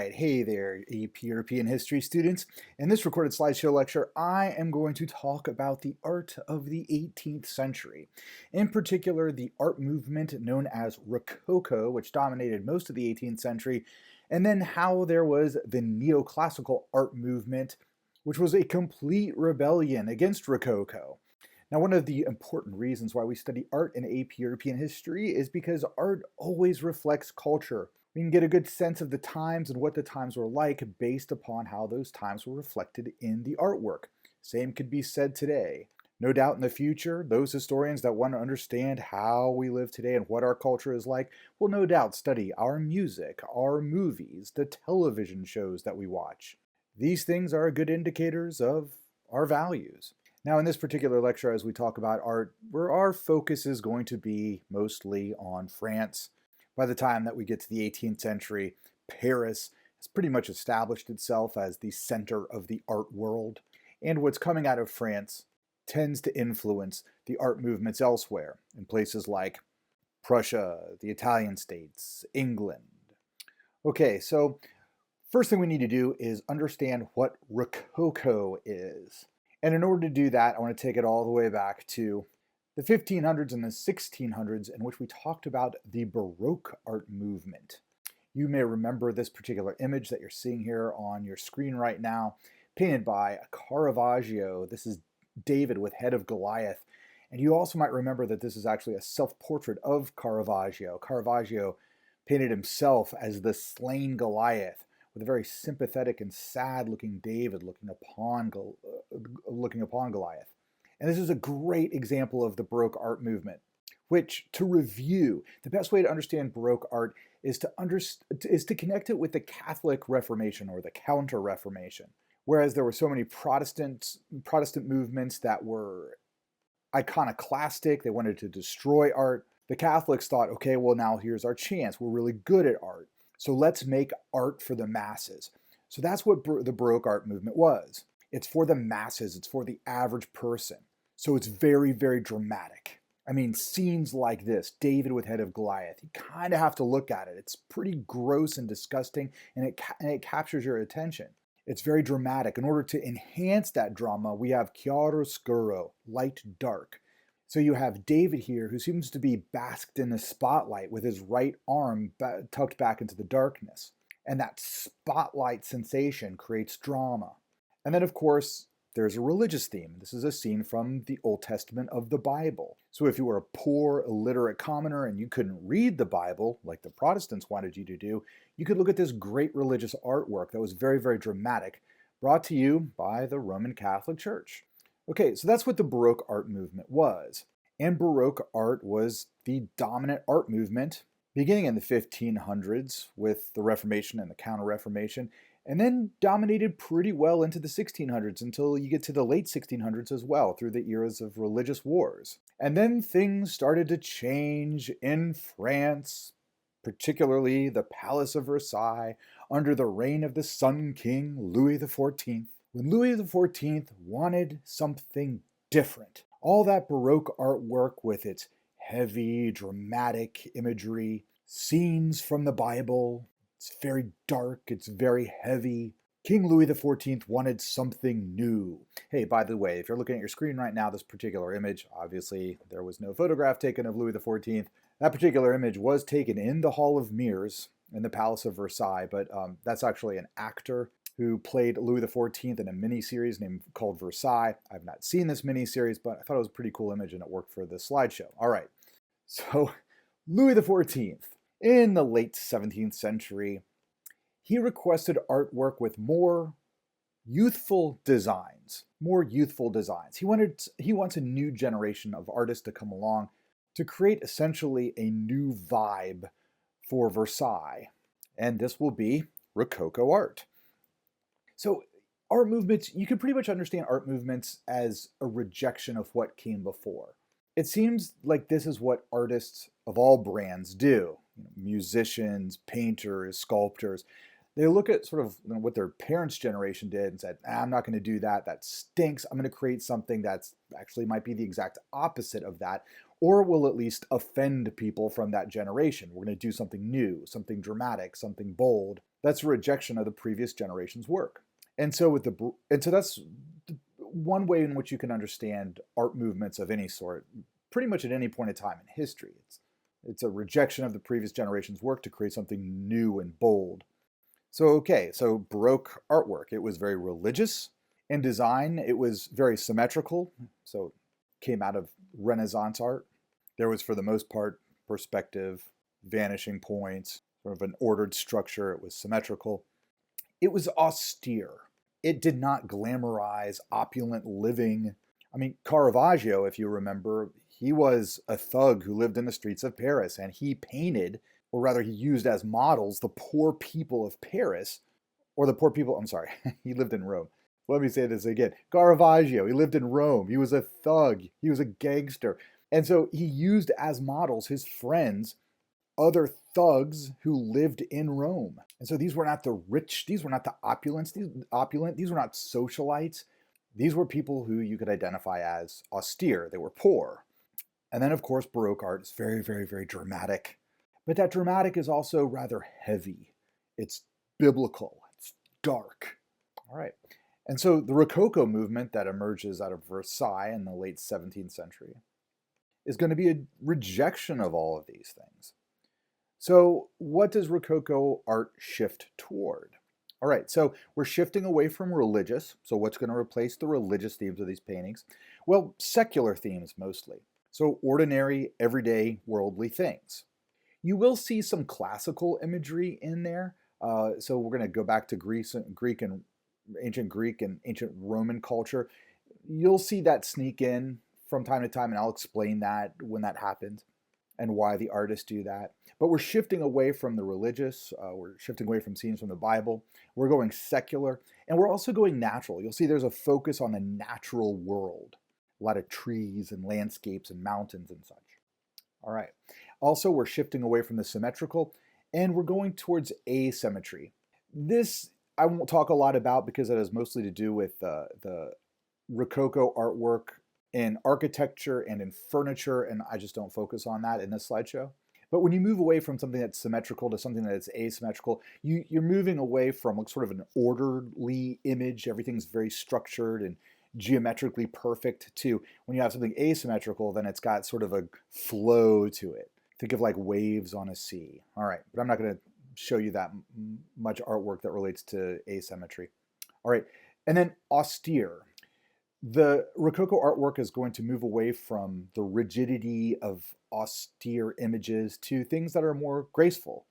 right, hey there, AP European history students. In this recorded slideshow lecture, I am going to talk about the art of the 18th century. In particular, the art movement known as Rococo, which dominated most of the 18th century, and then how there was the Neoclassical art movement, which was a complete rebellion against Rococo. Now, one of the important reasons why we study art in AP European history is because art always reflects culture. We can get a good sense of the times and what the times were like based upon how those times were reflected in the artwork. Same could be said today. No doubt in the future, those historians that want to understand how we live today and what our culture is like will no doubt study our music, our movies, the television shows that we watch. These things are good indicators of our values. Now, in this particular lecture, as we talk about art, where our focus is going to be mostly on France. By the time that we get to the 18th century, Paris has pretty much established itself as the center of the art world, and what's coming out of France tends to influence the art movements elsewhere, in places like Prussia, the Italian states, England. Okay, so first thing we need to do is understand what Rococo is. And in order to do that, I want to take it all the way back to the 1500s and the 1600s, in which we talked about the Baroque art movement. You may remember this particular image that you're seeing here on your screen right now, painted by Caravaggio. This is David with head of Goliath. And you also might remember that this is actually a self-portrait of Caravaggio. Caravaggio painted himself as the slain Goliath, with a very sympathetic and sad-looking David looking upon Goliath. And this is a great example of the Baroque art movement, which, to review, the best way to understand Baroque art is to connect it with the Catholic Reformation or the Counter-Reformation. Whereas there were so many Protestant movements that were iconoclastic, they wanted to destroy art, the Catholics thought, okay, well now here's our chance, we're really good at art. So let's make art for the masses. So that's what the Baroque art movement was. It's for the masses, it's for the average person. So it's very, very dramatic. I mean, scenes like this, David with head of Goliath, you kind of have to look at it. It's pretty gross and disgusting, and it captures your attention. It's very dramatic. In order to enhance that drama, we have chiaroscuro, light, dark. So you have David here, who seems to be basked in the spotlight with his right arm tucked back into the darkness. And that spotlight sensation creates drama. And then, of course, there's a religious theme. This is a scene from the Old Testament of the Bible. So if you were a poor, illiterate commoner and you couldn't read the Bible, like the Protestants wanted you to do, you could look at this great religious artwork that was very, very dramatic, brought to you by the Roman Catholic Church. Okay, so that's what the Baroque art movement was. And Baroque art was the dominant art movement beginning in the 1500s with the Reformation and the Counter-Reformation, and then dominated pretty well into the 1600s until you get to the late 1600s as well, through the eras of religious wars. And then things started to change in France, particularly the Palace of Versailles, under the reign of the Sun King Louis XIV. When Louis XIV wanted something different, all that Baroque artwork with its heavy, dramatic imagery, scenes from the Bible, it's very dark, it's very heavy. King Louis XIV wanted something new. Hey, by the way, if you're looking at your screen right now, this particular image, obviously there was no photograph taken of Louis XIV. That particular image was taken in the Hall of Mirrors in the Palace of Versailles, but that's actually an actor who played Louis XIV in a miniseries called Versailles. I've not seen this miniseries, but I thought it was a pretty cool image and it worked for the slideshow. All right, so Louis XIV, in the late 17th century, he requested artwork with more youthful designs. He wants a new generation of artists to come along to create essentially a new vibe for Versailles. And this will be Rococo art. So art movements, you can pretty much understand art movements as a rejection of what came before. It seems like this is what artists of all brands do. Musicians, painters, sculptors. They look at sort of what their parents' generation did and said, I'm not going to do that. That stinks. I'm going to create something that's actually might be the exact opposite of that, or will at least offend people from that generation. We're going to do something new, something dramatic, something bold. That's a rejection of the previous generation's work. And so that's one way in which you can understand art movements of any sort, pretty much at any point in time in history. It's a rejection of the previous generation's work to create something new and bold. So Baroque artwork, it was very religious in design. It was very symmetrical, so it came out of Renaissance art. There was, for the most part, perspective, vanishing points, sort of an ordered structure. It was symmetrical. It was austere. It did not glamorize opulent living. I mean, Caravaggio, if you remember, he was a thug who lived in the streets of Paris, and he painted, or rather he used as models, the poor people of Paris, or the poor people, I'm sorry, he lived in Rome. Let me say this again. Caravaggio, he lived in Rome. He was a thug. He was a gangster. And so he used as models his friends, other thugs who lived in Rome. And so these were not the rich, these were not the opulent, these were not socialites. These were people who you could identify as austere. They were poor. And then, of course, Baroque art is very, very, very dramatic. But that dramatic is also rather heavy. It's biblical. It's dark. All right. And so the Rococo movement that emerges out of Versailles in the late 17th century is going to be a rejection of all of these things. So what does Rococo art shift toward? All right, so we're shifting away from religious. So what's going to replace the religious themes of these paintings? Well, secular themes mostly. So ordinary, everyday, worldly things. You will see some classical imagery in there. So we're going to go back to ancient Greek and ancient Roman culture. You'll see that sneak in from time to time, and I'll explain that when that happens and why the artists do that. But we're shifting away from the religious. We're shifting away from scenes from the Bible. We're going secular, and we're also going natural. You'll see there's a focus on the natural world. A lot of trees and landscapes and mountains and such. All right. Also, we're shifting away from the symmetrical, and we're going towards asymmetry. This I won't talk a lot about because it has mostly to do with the Rococo artwork in architecture and in furniture, and I just don't focus on that in this slideshow. But when you move away from something that's symmetrical to something that's asymmetrical, you're moving away from like sort of an orderly image. Everything's very structured and geometrically perfect, to when you have something asymmetrical, then it's got sort of a flow to it. Think of like waves on a sea. All right, but I'm not going to show you that much artwork that relates to asymmetry. All right, and then austere. The Rococo artwork is going to move away from the rigidity of austere images to things that are more graceful.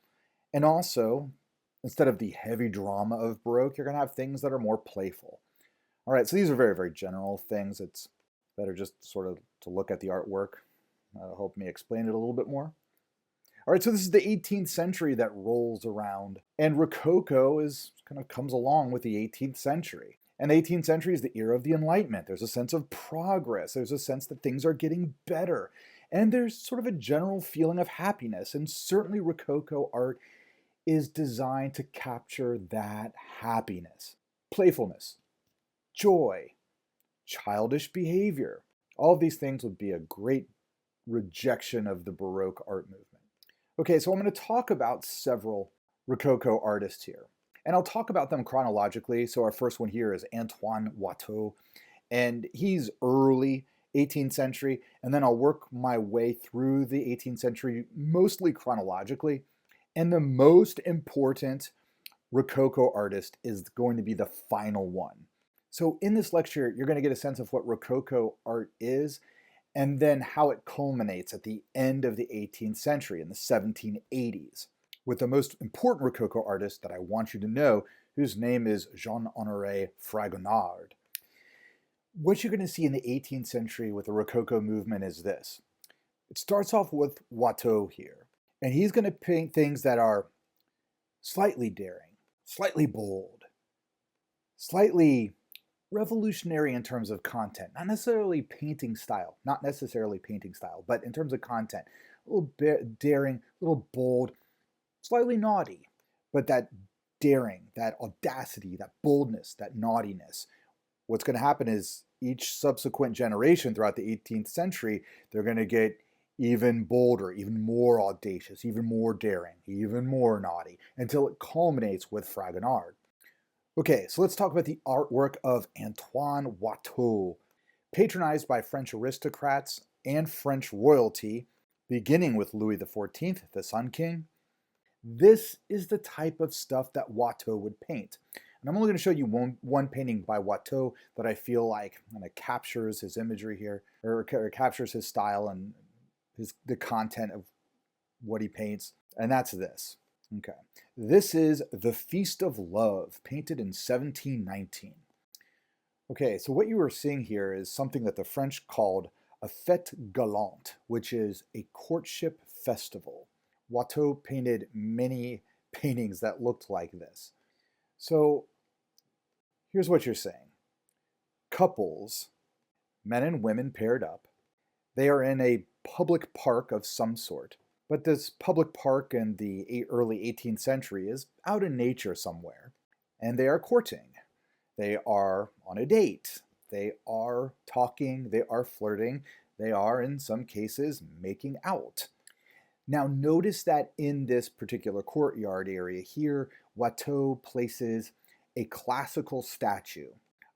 And also, instead of the heavy drama of Baroque, you're going to have things that are more playful. All right, so these are very, very general things. It's better just sort of to look at the artwork. That'll help me explain it a little bit more. All right, so this is the 18th century that rolls around, and Rococo kind of comes along with the 18th century. And the 18th century is the era of the Enlightenment. There's a sense of progress. There's a sense that things are getting better. And there's sort of a general feeling of happiness. And certainly Rococo art is designed to capture that happiness, playfulness, joy, childish behavior. All of these things would be a great rejection of the Baroque art movement. Okay, so I'm going to talk about several Rococo artists here. And I'll talk about them chronologically. So our first one here is Antoine Watteau, and he's early 18th century, and then I'll work my way through the 18th century, mostly chronologically. And the most important Rococo artist is going to be the final one. So in this lecture, you're going to get a sense of what Rococo art is, and then how it culminates at the end of the 18th century in the 1780s. With the most important Rococo artist that I want you to know, whose name is Jean-Honoré Fragonard. What you're going to see in the 18th century with the Rococo movement is this. It starts off with Watteau here, and he's going to paint things that are slightly daring, slightly bold, slightly revolutionary in terms of content, not necessarily painting style, but in terms of content, a little bit daring, a little bold, slightly naughty, but that daring, that audacity, that boldness, that naughtiness. What's going to happen is each subsequent generation throughout the 18th century, they're going to get even bolder, even more audacious, even more daring, even more naughty, until it culminates with Fragonard. Okay, so let's talk about the artwork of Antoine Watteau. Patronized by French aristocrats and French royalty, beginning with Louis XIV, the Sun King, this is the type of stuff that Watteau would paint. And I'm only going to show you one painting by Watteau that I feel like kind of captures his imagery here, or captures his style and the content of what he paints, and that's this. Okay, this is The Feast of Love, painted in 1719. Okay, so what you are seeing here is something that the French called a fête galante, which is a courtship festival. Watteau painted many paintings that looked like this. So here's what you're saying. Couples, men and women paired up, they are in a public park of some sort. But this public park in the early 18th century is out in nature somewhere, and they are courting. They are on a date. They are talking. They are flirting. They are, in some cases, making out. Now, notice that in this particular courtyard area here, Watteau places a classical statue.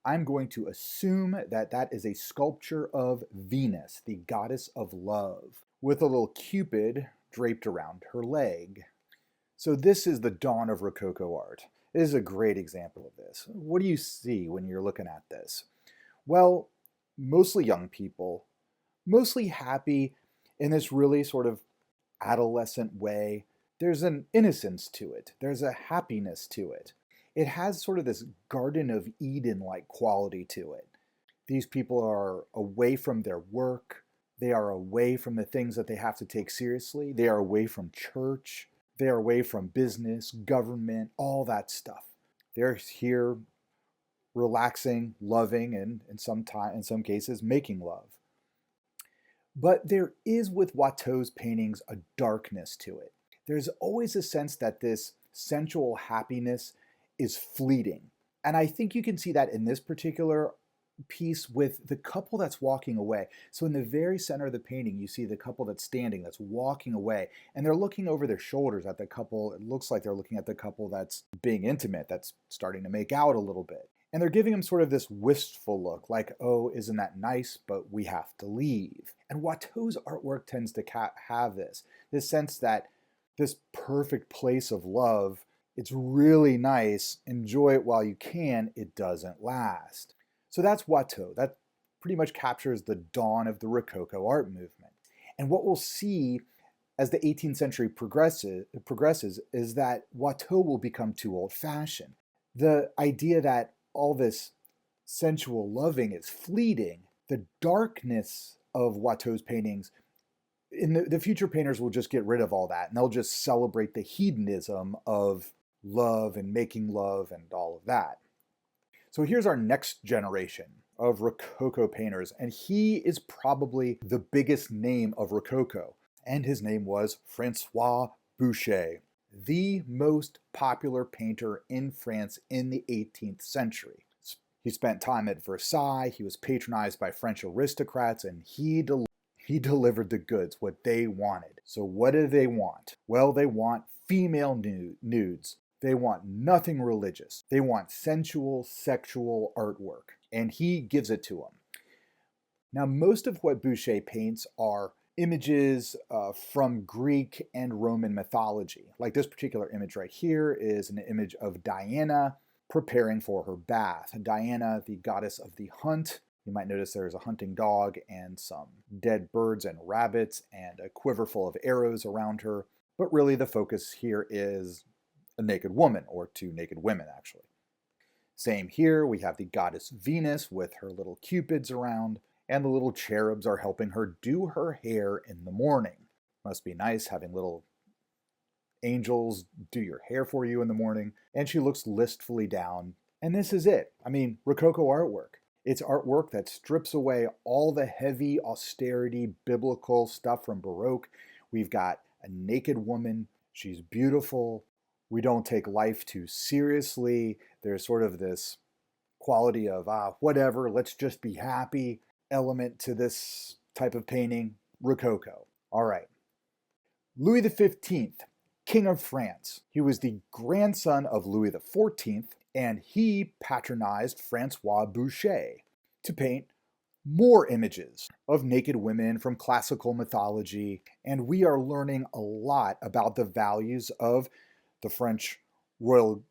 I'm going to assume that that is a sculpture of Venus, the goddess of love, with a little Cupid draped around her leg. So this is the dawn of Rococo art. It is a great example of this. What do you see when you're looking at this? Well, mostly young people, mostly happy in this really sort of adolescent way. There's an innocence to it. There's a happiness to it. It has sort of this Garden of Eden-like quality to it. These people are away from their work. They are away from the things that they have to take seriously. They are away from church. They are away from business, government, all that stuff. They're here relaxing, loving, and in some cases, making love. But there is, with Watteau's paintings, a darkness to it. There's always a sense that this sensual happiness is fleeting. And I think you can see that in this particular piece with the couple that's walking away. So in the very center of the painting, you see the couple that's standing, that's walking away, and they're looking over their shoulders at the couple. It looks like they're looking at the couple that's being intimate, that's starting to make out a little bit. And they're giving them sort of this wistful look, like, oh, isn't that nice, but we have to leave. And Watteau's artwork tends to have this sense that this perfect place of love, it's really nice, enjoy it while you can, it doesn't last. So that's Watteau. That pretty much captures the dawn of the Rococo art movement. And what we'll see as the 18th century progresses is that Watteau will become too old-fashioned. The idea that all this sensual loving is fleeting, the darkness of Watteau's paintings, the future painters will just get rid of all that, and they'll just celebrate the hedonism of love and making love and all of that. So here's our next generation of Rococo painters, and he is probably the biggest name of Rococo, and his name was Francois Boucher, the most popular painter in France in the 18th century. He spent time at Versailles, he was patronized by French aristocrats, and he delivered the goods, what they wanted. So what do they want? Well, they want female nudes. They want nothing religious. They want sensual, sexual artwork. And he gives it to them. Now, most of what Boucher paints are images from Greek and Roman mythology. Like this particular image right here is an image of Diana preparing for her bath. Diana, the goddess of the hunt. You might notice there's a hunting dog and some dead birds and rabbits and a quiver full of arrows around her. But really the focus here is a naked woman, or two naked women actually. Same here, we have the goddess Venus with her little cupids around, and the little cherubs are helping her do her hair in the morning. Must be nice having little angels do your hair for you in the morning. And she looks listfully down, and this is it. I mean, Rococo artwork. It's artwork that strips away all the heavy austerity, biblical stuff from Baroque. We've got a naked woman. She's beautiful. We don't take life too seriously. There's sort of this quality of, whatever, let's just be happy element to this type of painting, Rococo. All right. Louis XV, King of France. He was the grandson of Louis XIV, and he patronized Francois Boucher to paint more images of naked women from classical mythology, and we are learning a lot about the values of the French royal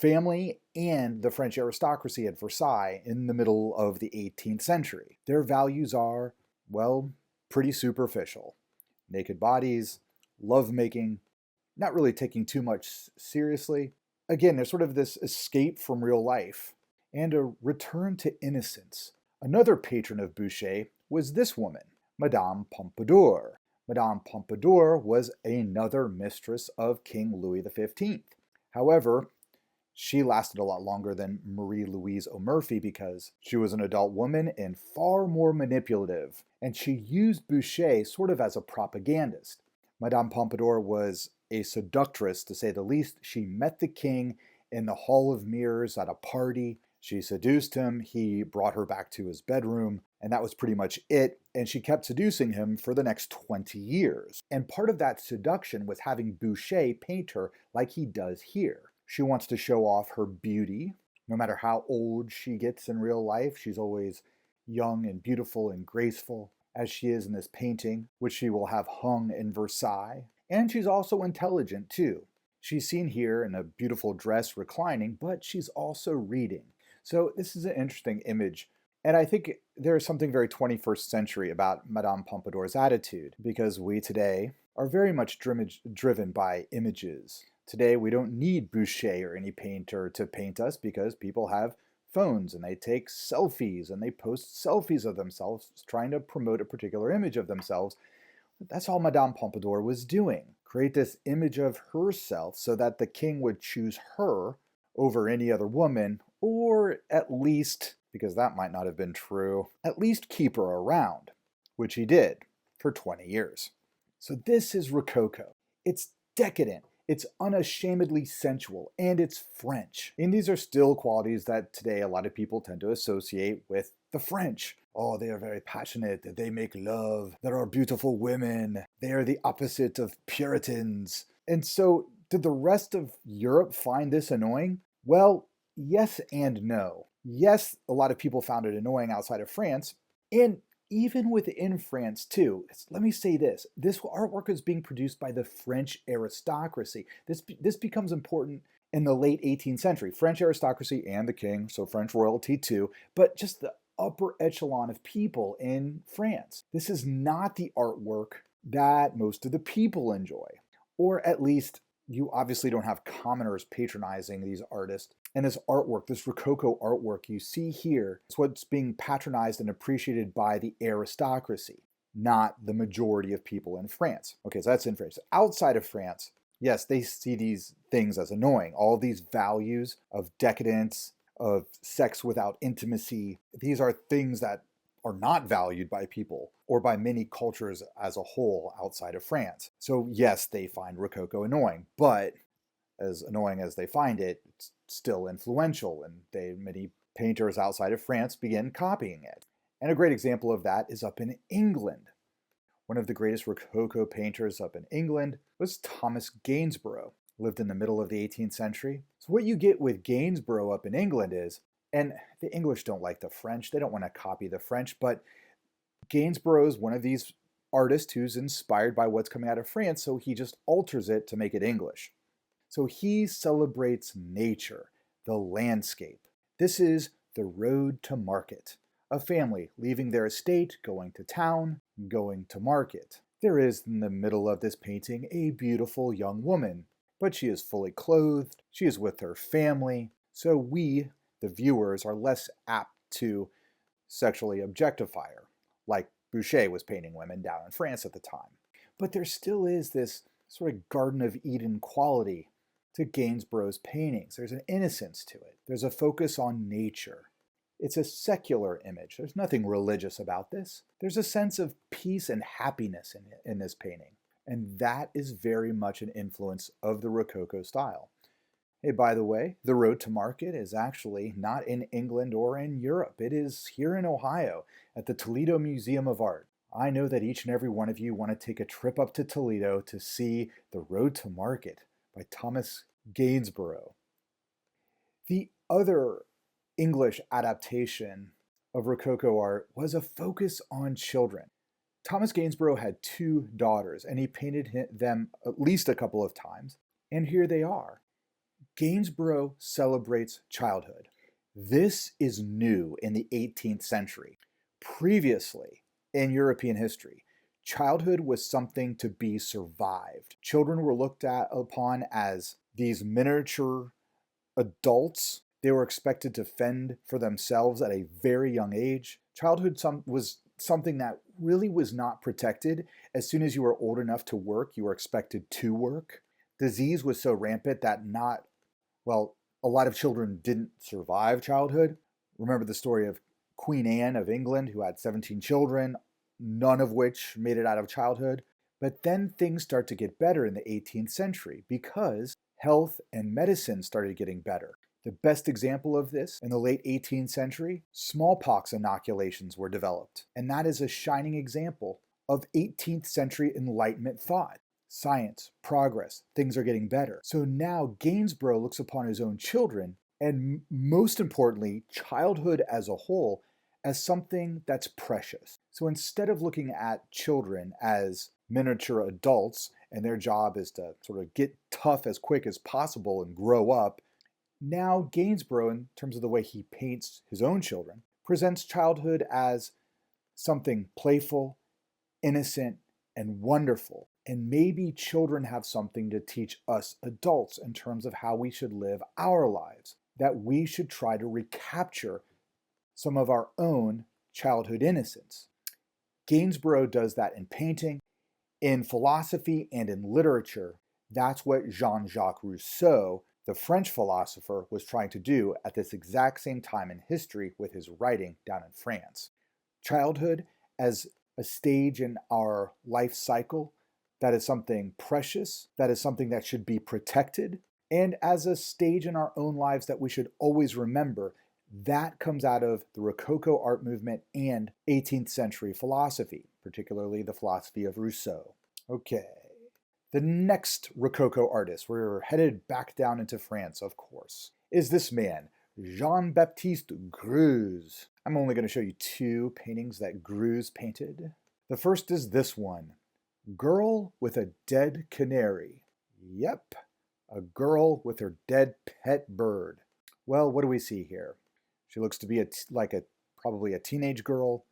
family and the French aristocracy at Versailles in the middle of the 18th century. Their values are, well, pretty superficial. Naked bodies, lovemaking, not really taking too much seriously. Again, there's sort of this escape from real life and a return to innocence. Another patron of Boucher was this woman, Madame Pompadour. Madame Pompadour was another mistress of King Louis XV. However, she lasted a lot longer than Marie Louise O'Murphy because she was an adult woman and far more manipulative, and she used Boucher sort of as a propagandist. Madame Pompadour was a seductress, to say the least. She met the king in the Hall of Mirrors at a party. She seduced him, he brought her back to his bedroom, and that was pretty much it. And she kept seducing him for the next 20 years. And part of that seduction was having Boucher paint her like he does here. She wants to show off her beauty. No matter how old she gets in real life, she's always young and beautiful and graceful, as she is in this painting, which she will have hung in Versailles. And she's also intelligent, too. She's seen here in a beautiful dress reclining, but she's also reading. So this is an interesting image. And I think there is something very 21st century about Madame Pompadour's attitude, because we today are very much driven by images. Today, we don't need Boucher or any painter to paint us because people have phones and they take selfies and they post selfies of themselves trying to promote a particular image of themselves. That's all Madame Pompadour was doing. Create this image of herself so that the king would choose her over any other woman, or at least, because that might not have been true, at least keep her around, which he did for 20 years. So this is Rococo. It's decadent. It's unashamedly sensual, and it's French. And these are still qualities that today a lot of people tend to associate with the French. Oh, they are very passionate. They make love. There are beautiful women. They are the opposite of Puritans. And so, did the rest of Europe find this annoying? Well, yes and no. Yes, a lot of people found it annoying outside of France, and even within France, too. Let me say this. This artwork is being produced by the French aristocracy. This becomes important in the late 18th century. French aristocracy and the king, so French royalty too, but just the upper echelon of people in France. This is not the artwork that most of the people enjoy. Or at least, you obviously don't have commoners patronizing these artists. And this artwork, this Rococo artwork you see here, is what's being patronized and appreciated by the aristocracy, not the majority of people in France. Okay, so that's in France. Outside of France, yes, they see these things as annoying. All these values of decadence, of sex without intimacy, these are things that are not valued by people or by many cultures as a whole outside of France. So yes, they find Rococo annoying, but as annoying as they find it, it's still influential, and many painters outside of France begin copying it. And a great example of that is up in England. One of the greatest Rococo painters up in England was Thomas Gainsborough, lived in the middle of the 18th century. So what you get with Gainsborough up in England is, and the English don't like the French, they don't want to copy the French, but Gainsborough is one of these artists who's inspired by what's coming out of France, so he just alters it to make it English. So he celebrates nature, the landscape. This is the road to market. A family leaving their estate, going to town, going to market. There is, in the middle of this painting, a beautiful young woman, but she is fully clothed, she is with her family, so we, the viewers, are less apt to sexually objectify her, like Boucher was painting women down in France at the time. But there still is this sort of Garden of Eden quality to Gainsborough's paintings. There's an innocence to it. There's a focus on nature. It's a secular image. There's nothing religious about this. There's a sense of peace and happiness in this painting. And that is very much an influence of the Rococo style. Hey, by the way, the road to market is actually not in England or in Europe. It is here in Ohio at the Toledo Museum of Art. I know that each and every one of you want to take a trip up to Toledo to see The Road to Market by Thomas Gainsborough. The other English adaptation of Rococo art was a focus on children. Thomas Gainsborough had two daughters, and he painted them at least a couple of times, and here they are. Gainsborough celebrates childhood. This is new in the 18th century. Previously, in European history, childhood was something to be survived. Children were looked upon as these miniature adults. They were expected to fend for themselves at a very young age. Childhood was something that really was not protected. As soon as you were old enough to work, you were expected to work. Disease was so rampant that a lot of children didn't survive childhood. Remember the story of Queen Anne of England, who had 17 children, none of which made it out of childhood. But then things start to get better in the 18th century because health and medicine started getting better. The best example of this in the late 18th century, smallpox inoculations were developed. And that is a shining example of 18th century Enlightenment thought. Science, progress, things are getting better. So now Gainsborough looks upon his own children, and most importantly, childhood as a whole, as something that's precious. So instead of looking at children as miniature adults and their job is to sort of get tough as quick as possible and grow up, now Gainsborough, in terms of the way he paints his own children, presents childhood as something playful, innocent, and wonderful. And maybe children have something to teach us adults in terms of how we should live our lives, that we should try to recapture some of our own childhood innocence. Gainsborough does that in painting, in philosophy, and in literature. That's what Jean-Jacques Rousseau, the French philosopher, was trying to do at this exact same time in history with his writing down in France. Childhood as a stage in our life cycle that is something precious, that is something that should be protected, and as a stage in our own lives that we should always remember. That comes out of the Rococo art movement and 18th century philosophy, particularly the philosophy of Rousseau. Okay, the next Rococo artist, we're headed back down into France, of course, is this man, Jean-Baptiste Greuze. I'm only going to show you two paintings that Greuze painted. The first is this one, Girl with a Dead Canary. Yep, a girl with her dead pet bird. Well, what do we see here? She looks to be probably a teenage girl,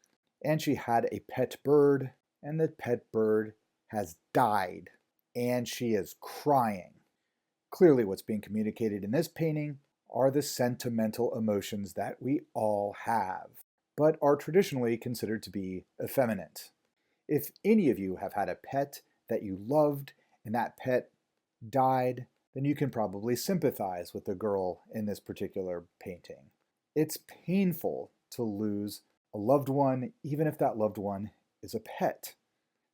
and she had a pet bird, and the pet bird has died, and she is crying. Clearly what's being communicated in this painting are the sentimental emotions that we all have, but are traditionally considered to be effeminate. If any of you have had a pet that you loved, and that pet died, then you can probably sympathize with the girl in this particular painting. It's painful to lose a loved one, even if that loved one is a pet.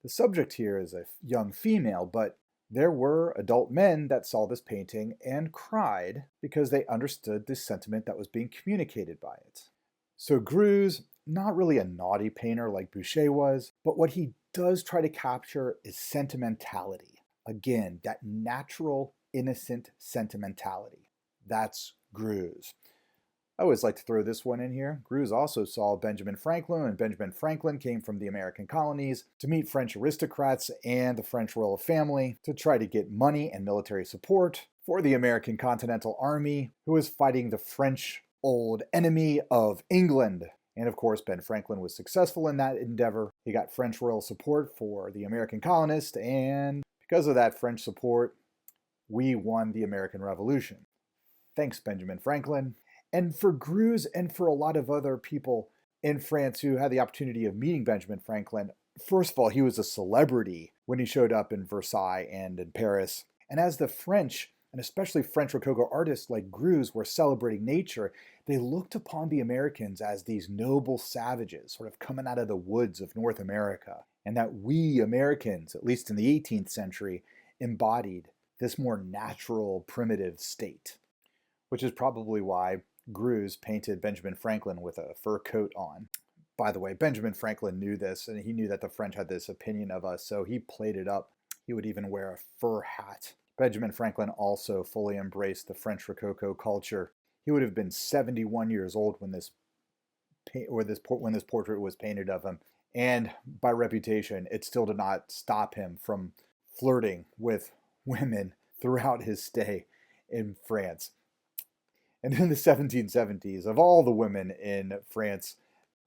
The subject here is a young female, but there were adult men that saw this painting and cried because they understood the sentiment that was being communicated by it. So Greuze, not really a naughty painter like Boucher was, but what he does try to capture is sentimentality. Again, that natural, innocent sentimentality. That's Greuze. I always like to throw this one in here. Greuze also saw Benjamin Franklin, and Benjamin Franklin came from the American colonies to meet French aristocrats and the French royal family to try to get money and military support for the American Continental Army, who was fighting the French old enemy of England. And of course, Ben Franklin was successful in that endeavor. He got French royal support for the American colonists, and because of that French support, we won the American Revolution. Thanks, Benjamin Franklin. And for Greuze and for a lot of other people in France who had the opportunity of meeting Benjamin Franklin, first of all, he was a celebrity when he showed up in Versailles and in Paris. And as the French, and especially French Rococo artists like Greuze, were celebrating nature, they looked upon the Americans as these noble savages, sort of coming out of the woods of North America. And that we Americans, at least in the 18th century, embodied this more natural, primitive state, which is probably why Greuze painted Benjamin Franklin with a fur coat on. By the way, Benjamin Franklin knew this, and he knew that the French had this opinion of us, so he played it up. He would even wear a fur hat. Benjamin Franklin also fully embraced the French Rococo culture. He would have been 71 years old when this portrait was painted of him, and by reputation, it still did not stop him from flirting with women throughout his stay in France. And in the 1770s, of all the women in France,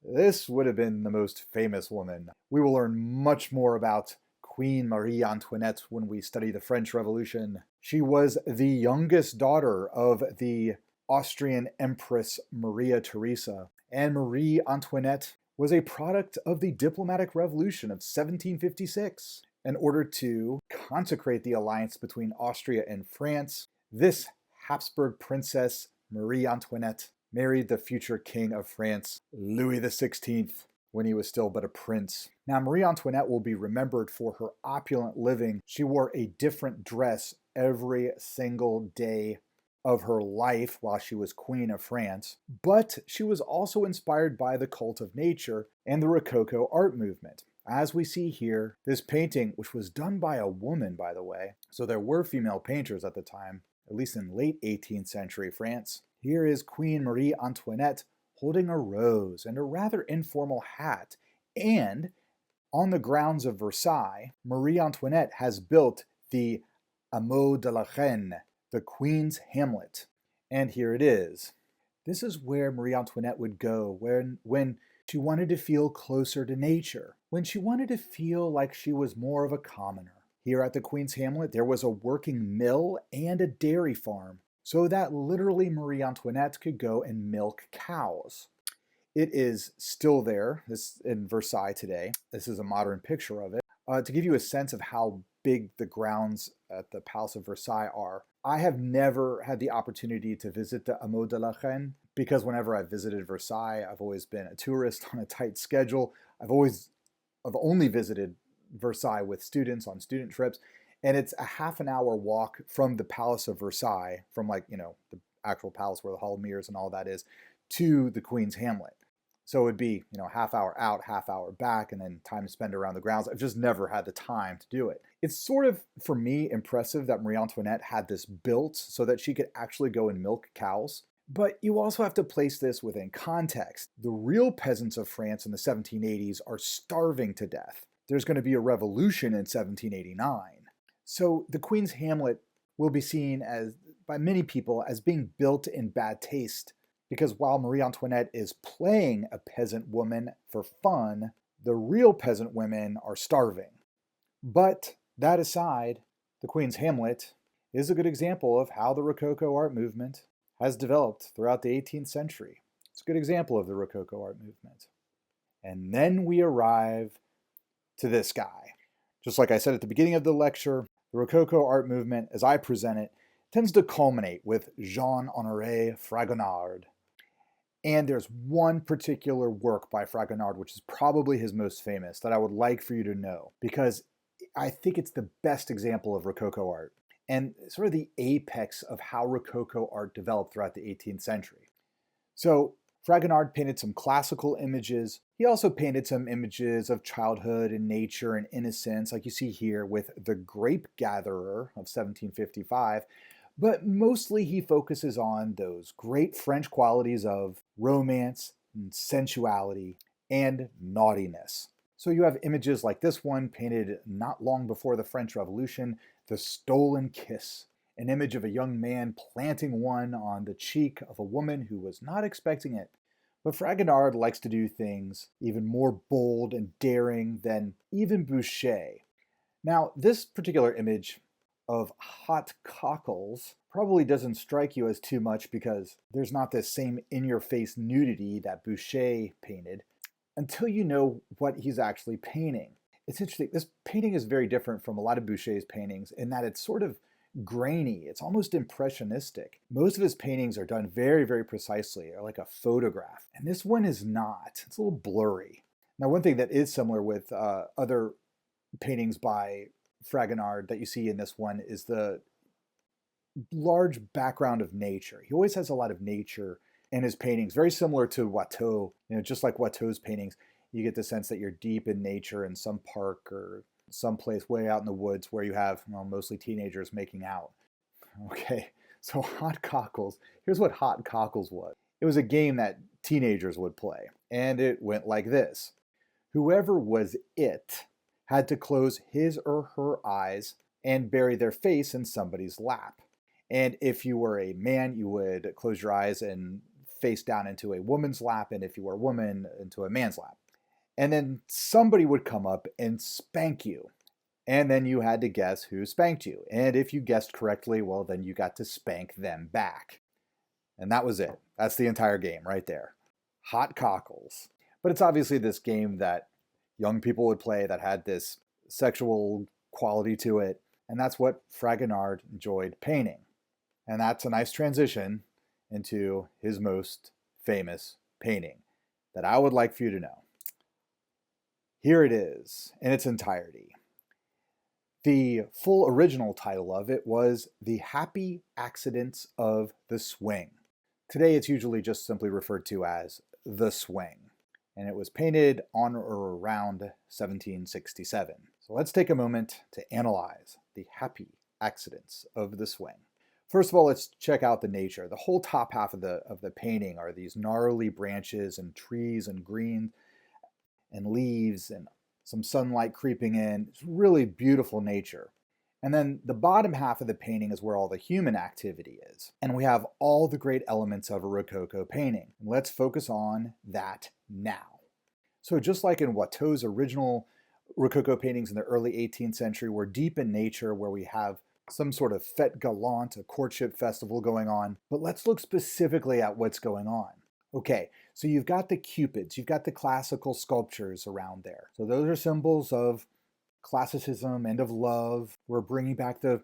this would have been the most famous woman. We will learn much more about Queen Marie Antoinette when we study the French Revolution. She was the youngest daughter of the Austrian Empress Maria Theresa, and Marie Antoinette was a product of the diplomatic revolution of 1756. In order to consecrate the alliance between Austria and France, this Habsburg princess, Marie Antoinette, married the future king of France, Louis XVI, when he was still but a prince. Now, Marie Antoinette will be remembered for her opulent living. She wore a different dress every single day of her life while she was Queen of France, but she was also inspired by the cult of nature and the Rococo art movement. As we see here, this painting, which was done by a woman, by the way, so there were female painters at the time, at least in late 18th century France. Here is Queen Marie Antoinette holding a rose and a rather informal hat. And on the grounds of Versailles, Marie Antoinette has built the Hameau de la Reine, the Queen's Hamlet. And here it is. This is where Marie Antoinette would go when she wanted to feel closer to nature, when she wanted to feel like she was more of a commoner. Here at the Queen's Hamlet, there was a working mill and a dairy farm, so that literally Marie Antoinette could go and milk cows. It is still there. This in Versailles today. This is a modern picture of it. To give you a sense of how big the grounds at the Palace of Versailles are, I have never had the opportunity to visit the Hameau de la Reine because whenever I've visited Versailles, I've always been a tourist on a tight schedule. I've only visited Versailles with students on student trips, and it's a half an hour walk from the Palace of Versailles, from the actual palace where the Hall of Mirrors and all that is, to the Queen's Hamlet. So it would be, half hour out, half hour back, and then time to spend around the grounds. I've just never had the time to do it. It's sort of, for me, impressive that Marie Antoinette had this built so that she could actually go and milk cows. But you also have to place this within context. The real peasants of France in the 1780s are starving to death. There's going to be a revolution in 1789. So the Queen's Hamlet will be seen by many people as being built in bad taste, because while Marie Antoinette is playing a peasant woman for fun, the real peasant women are starving. But that aside, the Queen's Hamlet is a good example of how the Rococo art movement has developed throughout the 18th century. It's a good example of the Rococo art movement. And then we arrive to this guy. Just like I said at the beginning of the lecture, the Rococo art movement, as I present it, tends to culminate with Jean-Honoré Fragonard. And there's one particular work by Fragonard, which is probably his most famous, that I would like for you to know, because I think it's the best example of Rococo art, and sort of the apex of how Rococo art developed throughout the 18th century. So Fragonard painted some classical images. He also painted some images of childhood and nature and innocence, like you see here with The Grape Gatherer of 1755. But mostly he focuses on those great French qualities of romance and sensuality and naughtiness. So you have images like this one painted not long before the French Revolution, The Stolen Kiss, an image of a young man planting one on the cheek of a woman who was not expecting it. But Fragonard likes to do things even more bold and daring than even Boucher. Now, this particular image of hot cockles probably doesn't strike you as too much because there's not this same in-your-face nudity that Boucher painted until you know what he's actually painting. It's interesting. This painting is very different from a lot of Boucher's paintings in that it's sort of grainy. It's almost impressionistic. Most of his paintings are done very, very precisely, or like a photograph. And this one is not. It's a little blurry. Now, one thing that is similar with other paintings by Fragonard that you see in this one is the large background of nature. He always has a lot of nature in his paintings, very similar to Watteau. Just like Watteau's paintings, you get the sense that you're deep in nature in some park or someplace way out in the woods where you have mostly teenagers making out. Okay, so Hot Cockles. Here's what Hot Cockles was. It was a game that teenagers would play, and it went like this. Whoever was it had to close his or her eyes and bury their face in somebody's lap. And if you were a man, you would close your eyes and face down into a woman's lap, and if you were a woman, into a man's lap. And then somebody would come up and spank you. And then you had to guess who spanked you. And if you guessed correctly, well, then you got to spank them back. And that was it. That's the entire game right there. Hot Cockles. But it's obviously this game that young people would play that had this sexual quality to it. And that's what Fragonard enjoyed painting. And that's a nice transition into his most famous painting that I would like for you to know. Here it is in its entirety. The full original title of it was The Happy Accidents of the Swing. Today it's usually just simply referred to as The Swing. And it was painted on or around 1767. So let's take a moment to analyze The Happy Accidents of the Swing. First of all, let's check out the nature. The whole top half of the painting are these gnarly branches and trees and green and leaves and some sunlight creeping in. It's really beautiful nature. And then the bottom half of the painting is where all the human activity is. And we have all the great elements of a Rococo painting. And let's focus on that now. So just like in Watteau's original Rococo paintings in the early 18th century, we're deep in nature where we have some sort of fête galante, a courtship festival going on. But let's look specifically at what's going on. Okay, so you've got the cupids, you've got the classical sculptures around there. So those are symbols of classicism and of love. We're bringing back the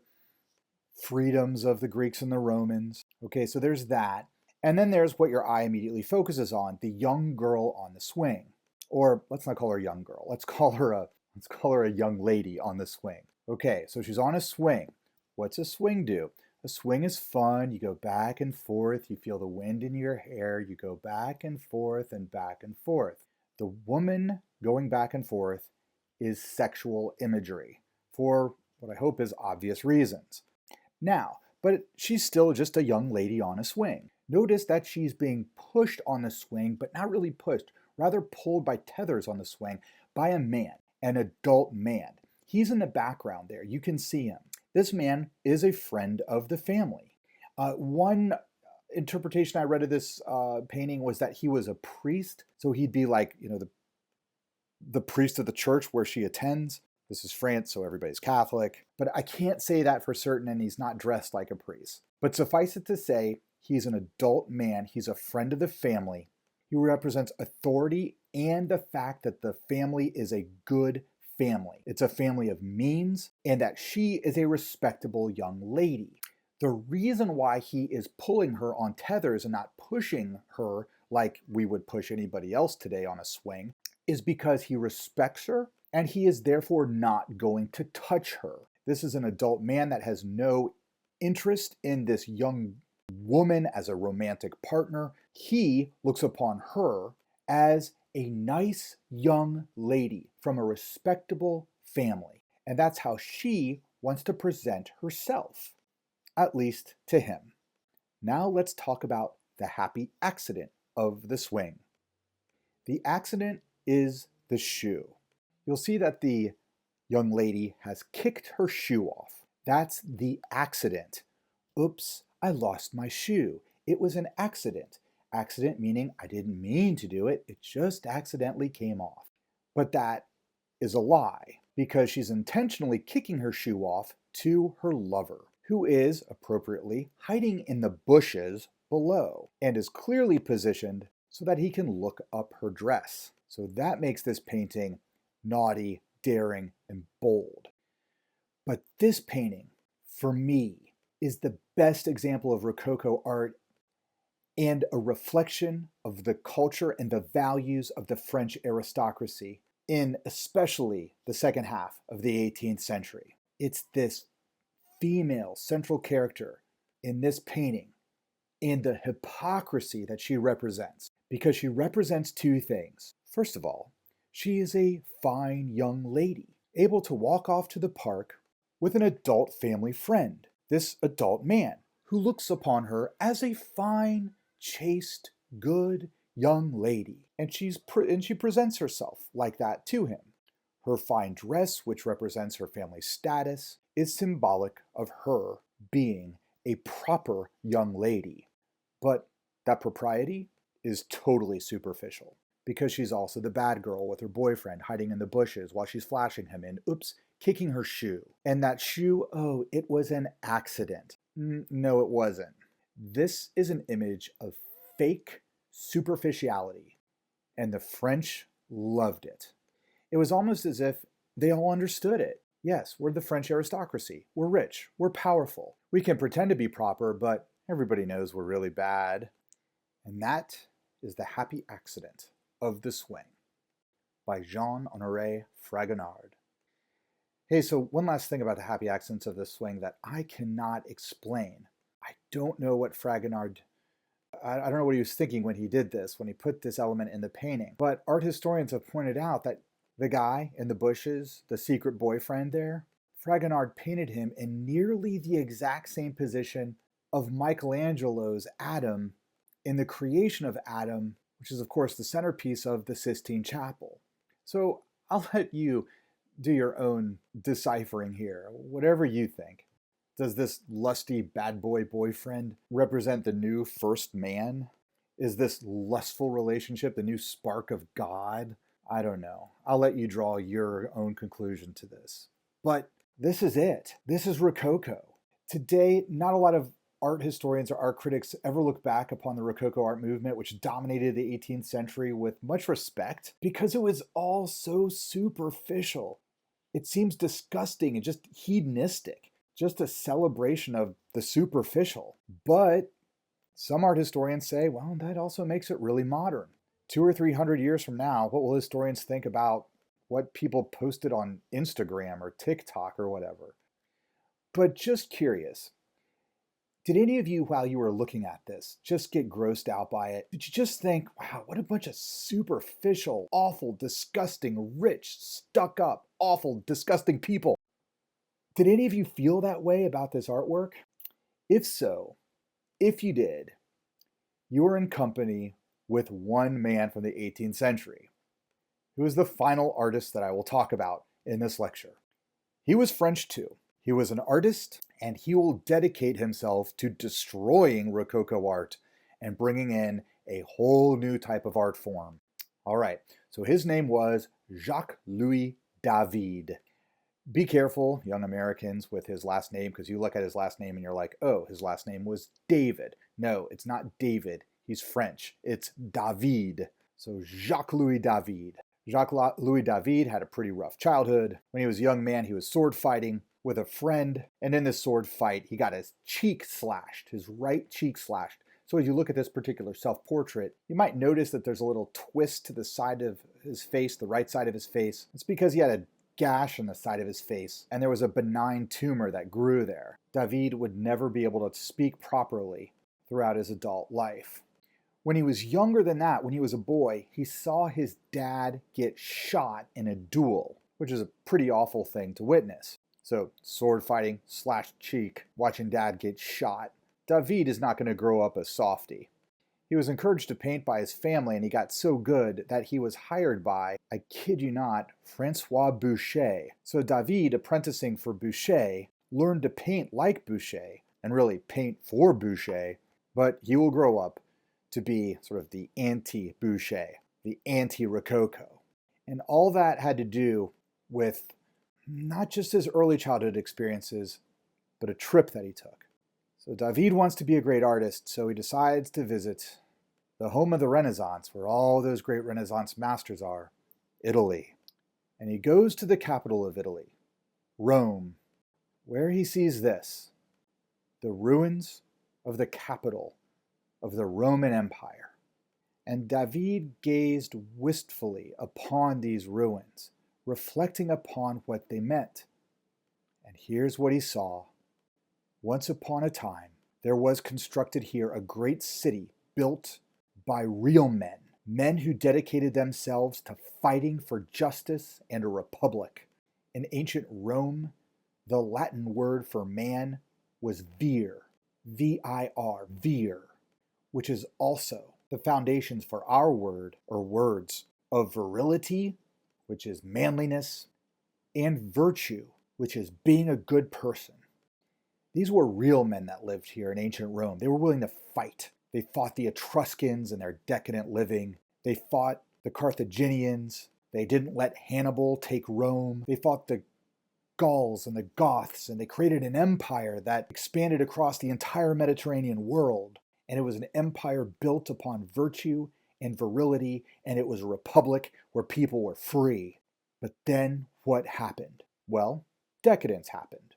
freedoms of the Greeks and the Romans. Okay, so there's that. And then there's what your eye immediately focuses on, the young girl on the swing. Or let's not call her a young girl. Let's call her a young lady on the swing. Okay, so she's on a swing. What's a swing do? A swing is fun. You go back and forth. You feel the wind in your hair. You go back and forth and back and forth. The woman going back and forth is sexual imagery for what I hope is obvious reasons. Now, but she's still just a young lady on a swing. Notice that she's being pushed on the swing, but not really pushed, rather pulled by tethers on the swing by a man, an adult man. He's in the background there. You can see him. This man is a friend of the family. One interpretation I read of this painting was that he was a priest. So he'd be like, the priest of the church where she attends. This is France, so everybody's Catholic. But I can't say that for certain, and he's not dressed like a priest. But suffice it to say, he's an adult man. He's a friend of the family. He represents authority and the fact that the family is a good family. It's a family of means, and that she is a respectable young lady. The reason why he is pulling her on tethers and not pushing her like we would push anybody else today on a swing is because he respects her, and he is therefore not going to touch her. This is an adult man that has no interest in this young woman as a romantic partner. He looks upon her as a nice young lady from a respectable family. And that's how she wants to present herself, at least to him. Now let's talk about the happy accident of the swing. The accident is the shoe. You'll see that the young lady has kicked her shoe off. That's the accident. Oops, I lost my shoe. It was an accident. Accident meaning I didn't mean to do it, it just accidentally came off. But that is a lie, because she's intentionally kicking her shoe off to her lover, who is, appropriately, hiding in the bushes below, and is clearly positioned so that he can look up her dress. So that makes this painting naughty, daring, and bold. But this painting, for me, is the best example of Rococo art and a reflection of the culture and the values of the French aristocracy in especially the second half of the 18th century. It's this female central character in this painting and the hypocrisy that she represents, because she represents two things. First of all, she is a fine young lady, able to walk off to the park with an adult family friend, this adult man, who looks upon her as a fine, chaste, good young lady, and she presents herself like that to him. Her fine dress, which represents her family status, is symbolic of her being a proper young lady. But that propriety is totally superficial, because she's also the bad girl with her boyfriend hiding in the bushes while she's flashing him and, oops, kicking her shoe. And that shoe, oh, it was an accident. No, it wasn't. This is an image of fake superficiality, and the French loved it. It was almost as if they all understood it. Yes, we're the French aristocracy. We're rich. We're powerful. We can pretend to be proper, but everybody knows we're really bad. And that is The Happy Accident of the Swing by Jean-Honoré Fragonard. Hey, so one last thing about The Happy Accidents of the Swing that I cannot explain. I don't know what Fragonard, I don't know what he was thinking when he did this, when he put this element in the painting. But art historians have pointed out that the guy in the bushes, the secret boyfriend there, Fragonard painted him in nearly the exact same position of Michelangelo's Adam in the creation of Adam, which is of course the centerpiece of the Sistine Chapel. So I'll let you do your own deciphering here, whatever you think. Does this lusty bad boy boyfriend represent the new first man? Is this lustful relationship the new spark of God? I don't know. I'll let you draw your own conclusion to this. But this is it. This is Rococo. Today, not a lot of art historians or art critics ever look back upon the Rococo art movement, which dominated the 18th century, with much respect, because it was all so superficial. It seems disgusting and just hedonistic, just a celebration of the superficial. But some art historians say, well, that also makes it really modern. 200 or 300 years from now, what will historians think about what people posted on Instagram or TikTok or whatever? But just curious, did any of you, while you were looking at this, just get grossed out by it? Did you just think, wow, what a bunch of superficial, awful, disgusting, rich, stuck up, awful, disgusting people? Did any of you feel that way about this artwork? If so, if you did, you are in company with one man from the 18th century, who is the final artist that I will talk about in this lecture. He was French too. He was an artist, and he will dedicate himself to destroying Rococo art and bringing in a whole new type of art form. All right, so his name was Jacques-Louis David. Be careful, young Americans, with his last name, because you look at his last name and you're like, oh, his last name was David. No, it's not David. He's French. It's David. So Jacques-Louis David. Jacques-Louis David had a pretty rough childhood. When he was a young man, he was sword fighting with a friend, and in this sword fight, he got his cheek slashed, his right cheek slashed. So as you look at this particular self-portrait, you might notice that there's a little twist to the side of his face, the right side of his face. It's because he had a gash on the side of his face, and there was a benign tumor that grew there. David would never be able to speak properly throughout his adult life. When he was younger than that, when he was a boy, he saw his dad get shot in a duel, which is a pretty awful thing to witness. So, sword fighting, slashed cheek, watching dad get shot. David is not going to grow up a softie. He was encouraged to paint by his family, and he got so good that he was hired by, I kid you not, Francois Boucher. So David, apprenticing for Boucher, learned to paint like Boucher, and really paint for Boucher, but he will grow up to be sort of the anti-Boucher, the anti-Rococo. And all that had to do with not just his early childhood experiences, but a trip that he took. So David wants to be a great artist, so he decides to visit the home of the Renaissance, where all those great Renaissance masters are, Italy. And he goes to the capital of Italy, Rome, where he sees this, the ruins of the capital of the Roman Empire. And David gazed wistfully upon these ruins, reflecting upon what they meant. And here's what he saw. Once upon a time, There was constructed here a great city built by real men, men who dedicated themselves to fighting for justice and a republic. In ancient Rome, the Latin word for man was vir, V-I-R, vir, which is also the foundations for our word or words of virility, which is manliness, and virtue, which is being a good person. These were real men that lived here in ancient Rome. They were willing to fight. They fought the Etruscans and their decadent living. They fought the Carthaginians. They didn't let Hannibal take Rome. They fought the Gauls and the Goths, and they created an empire that expanded across the entire Mediterranean world. And it was an empire built upon virtue and virility, and it was a republic where people were free. But then what happened? Well, decadence happened.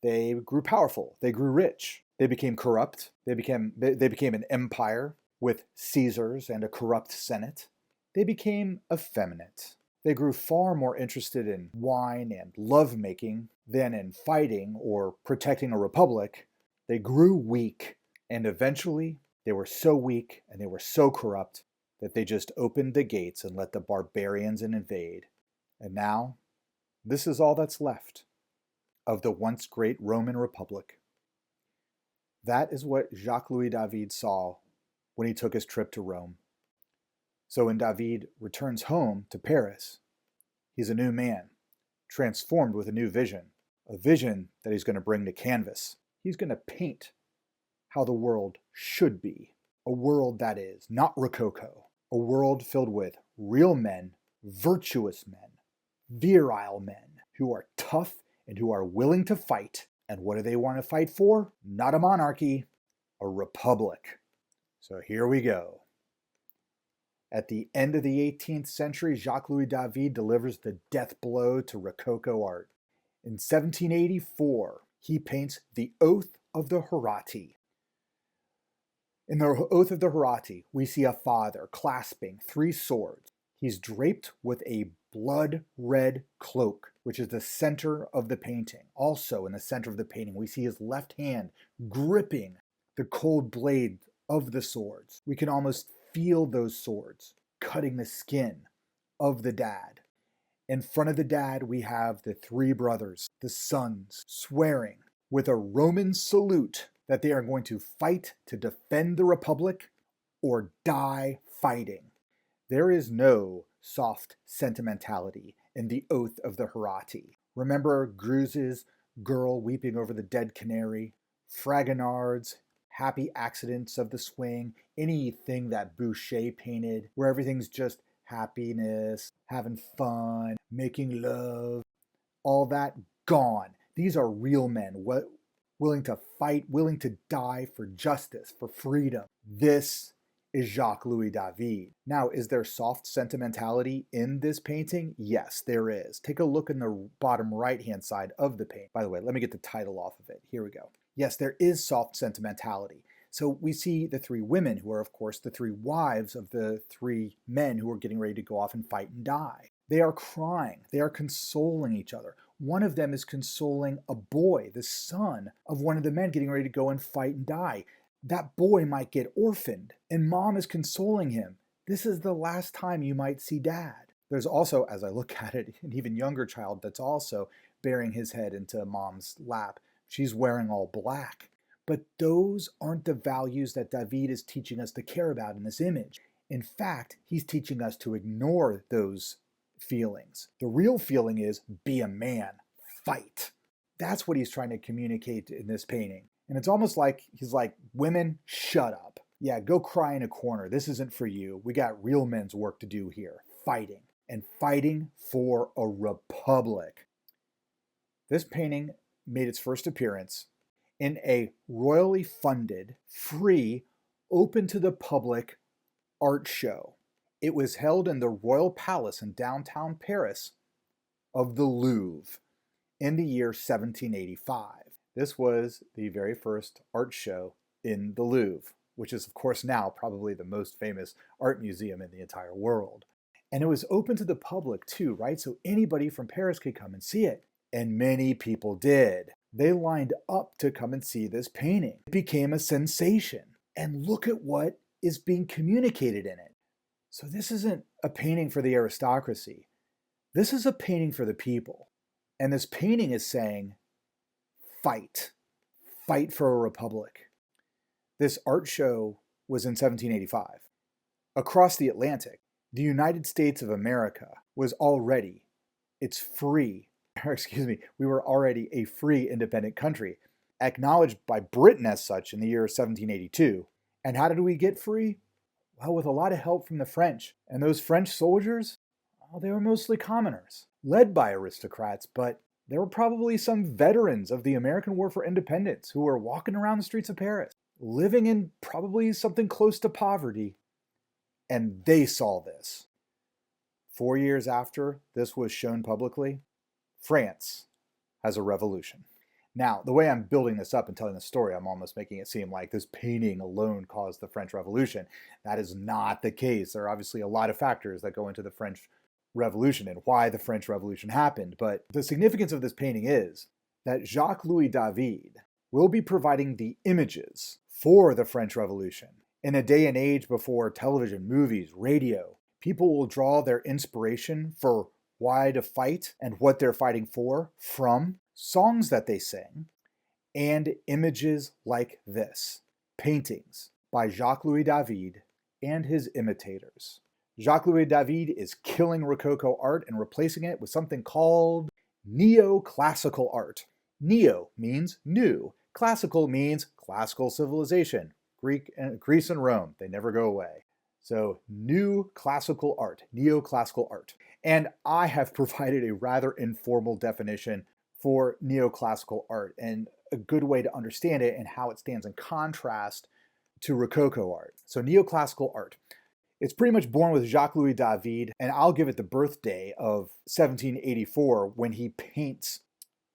They grew powerful. They grew rich. They became corrupt. They became an empire with Caesars and a corrupt Senate. They became effeminate. They grew far more interested in wine and lovemaking than in fighting or protecting a republic. They grew weak, and eventually they were so weak and they were so corrupt that they just opened the gates and let the barbarians invade. And now, this is all that's left of the once great Roman Republic. That is what Jacques-Louis David saw when he took his trip to Rome. So when David returns home to Paris, he's a new man, transformed with a new vision, a vision that he's going to bring to canvas. He's going to paint how the world should be, a world that is not Rococo, a world filled with real men, virtuous men, virile men who are tough and who are willing to fight. And what do they want to fight for? Not a monarchy, a republic. So here we go. At the end of the 18th century, Jacques-Louis David delivers the death blow to Rococo art. In 1784, he paints the Oath of the Horatii. In the Oath of the Horatii, we see a father clasping 3 swords. He's draped with a blood-red cloak, which is the center of the painting. Also in the center of the painting, we see his left hand gripping the cold blade of the swords. We can almost feel those swords cutting the skin of the dad. In front of the dad, we have the 3 brothers, the sons, swearing with a Roman salute that they are going to fight to defend the republic or die fighting. There is no soft sentimentality in the Oath of the Horatii. Remember Greuze's girl weeping over the dead canary, Fragonard's happy accidents of the swing, anything that Boucher painted, where everything's just happiness, having fun, making love, all that gone. These are real men, willing to fight, willing to die for justice, for freedom. This is Jacques-Louis David. Now, is there soft sentimentality in this painting? Yes, there is. Take a look in the bottom right-hand side of the painting. By the way, let me get the title off of it. Here we go. Yes, there is soft sentimentality. So we see the 3 women who are, of course, the 3 wives of the 3 men who are getting ready to go off and fight and die. They are crying. They are consoling each other. One of them is consoling a boy, the son of one of the men getting ready to go and fight and die. That boy might get orphaned, and mom is consoling him. This is the last time you might see dad. There's also, as I look at it, an even younger child that's also bearing his head into mom's lap. She's wearing all black. But those aren't the values that David is teaching us to care about in this image. In fact, he's teaching us to ignore those feelings. The real feeling is be a man, fight. That's what he's trying to communicate in this painting. And it's almost like he's like, women, shut up. Yeah, go cry in a corner. This isn't for you. We got real men's work to do here. Fighting. And fighting for a republic. This painting made its first appearance in a royally funded, free, open to the public art show. It was held in the Royal Palace in downtown Paris of the Louvre in the year 1785. This was the very first art show in the Louvre, which is, of course, now probably the most famous art museum in the entire world. And it was open to the public too, right? So anybody from Paris could come and see it. And many people did. They lined up to come and see this painting. It became a sensation. And look at what is being communicated in it. So this isn't a painting for the aristocracy. This is a painting for the people. And this painting is saying, fight. Fight for a republic. This art show was in 1785. Across the Atlantic, the United States of America was already, we were already a free independent country, acknowledged by Britain as such in the year 1782. And how did we get free? Well, with a lot of help from the French. And those French soldiers, well, they were mostly commoners, led by aristocrats, but there were probably some veterans of the American War for Independence who were walking around the streets of Paris, living in probably something close to poverty, and they saw this. 4 years after this was shown publicly, France has a revolution. Now, the way I'm building this up and telling the story, I'm almost making it seem like this painting alone caused the French Revolution. That is not the case. There are obviously a lot of factors that go into the French Revolution and why the French Revolution happened. But the significance of this painting is that Jacques-Louis David will be providing the images for the French Revolution. In a day and age before television, movies, radio, people will draw their inspiration for why to fight and what they're fighting for from songs that they sing and images like this, paintings by Jacques-Louis David and his imitators. Jacques-Louis David is killing Rococo art and replacing it with something called Neoclassical art. Neo means new. Classical means classical civilization. Greece and Rome, they never go away. So new classical art, neoclassical art. And I have provided a rather informal definition for neoclassical art and a good way to understand it and how it stands in contrast to Rococo art. So neoclassical art. It's pretty much born with Jacques-Louis David, and I'll give it the birthday of 1784 when he paints